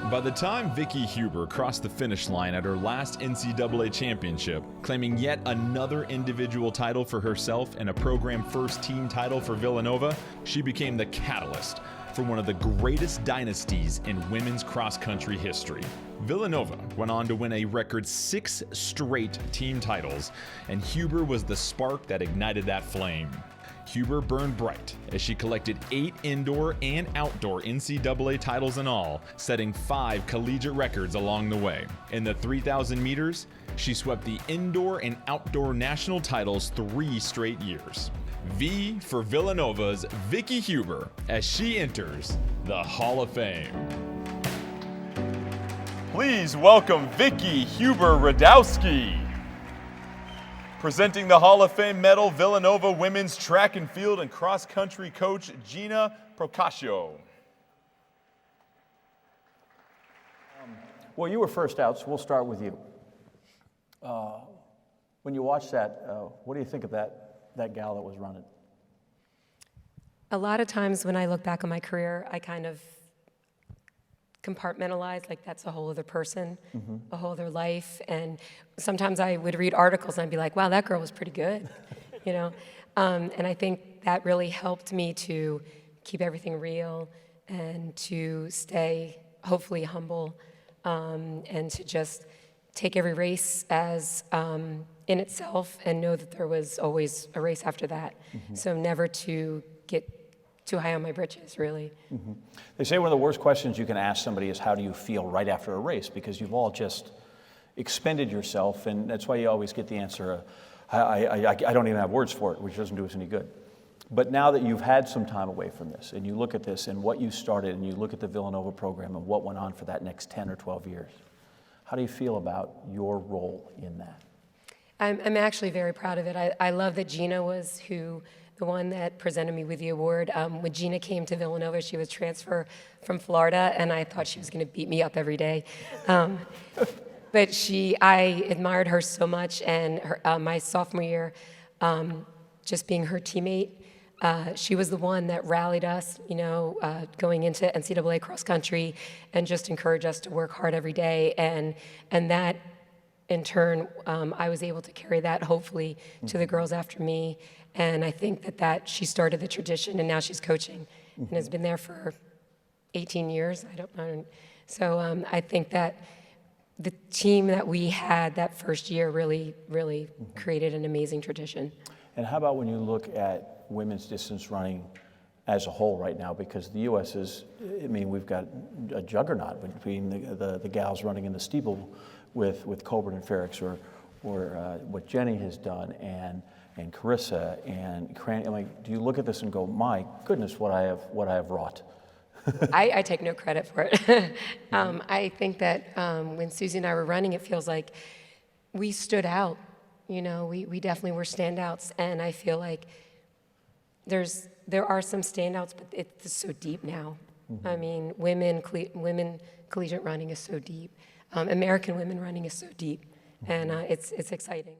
By the time Vicki Huber crossed the finish line at her last NCAA championship, claiming yet another individual title for herself and a program first team title for Villanova, she became the catalyst for one of the greatest dynasties in women's cross-country history. Villanova went on to win a record 6 straight team titles, and Huber was the spark that ignited that flame. Huber burned bright as she collected 8 indoor and outdoor NCAA titles in all, setting 5 collegiate records along the way. In the 3,000 meters, she swept the indoor and outdoor national titles 3 straight years. V for Villanova's Vicki Huber as she enters the Hall of Fame. Please welcome Vicki Huber-Radowski. Presenting the Hall of Fame medal, Villanova women's track and field and cross country coach Gina Procaccio. Well, you were first out, so we'll start with you. When you watch that, what do you think of that gal that was running? A lot of times when I look back on my career, I kind of compartmentalize, like that's a whole other person, a whole other life. And sometimes I would read articles and I'd be like, wow, that girl was pretty good, you know? And I think that really helped me to keep everything real and to stay hopefully humble, and to just take every race as in itself and know that there was always a race after that. So never to get too high on my britches, really. They say one of the worst questions you can ask somebody is, how do you feel right after a race? Because you've all just expended yourself, and that's why you always get the answer, I don't even have words for it, which doesn't do us any good. But now that you've had some time away from this, and you look at this and what you started, and you look at the Villanova program and what went on for that next 10 or 12 years, how do you feel about your role in that? I'm actually very proud of it. I love that Gina was the one that presented me with the award. When Gina came to Villanova, she was transfer from Florida, and I thought she was going to beat me up every day. But I admired her so much, and my sophomore year, just being her teammate, she was the one that rallied us, you know, going into NCAA Cross Country, and just encouraged us to work hard every day, and that, in turn, I was able to carry that, hopefully, to the girls after me. And I think that she started the tradition, and now she's coaching and has been there for 18 years. I don't know. So I think that the team that we had that first year really created an amazing tradition. And how about when you look at women's distance running as a whole right now? Because the U.S. is, I mean, we've got a juggernaut between the gals running in the steeple with Coburn and Ferrix, or what Jenny has done, and Carissa and Cran. I mean, do you look at this and go, my goodness, what I have wrought? I take no credit for it. I think that when Susie and I were running, it feels like we stood out. You know, we definitely were standouts, and I feel like there are some standouts, but it's so deep now. I mean, women collegiate running is so deep. American women running is so deep, and it's exciting.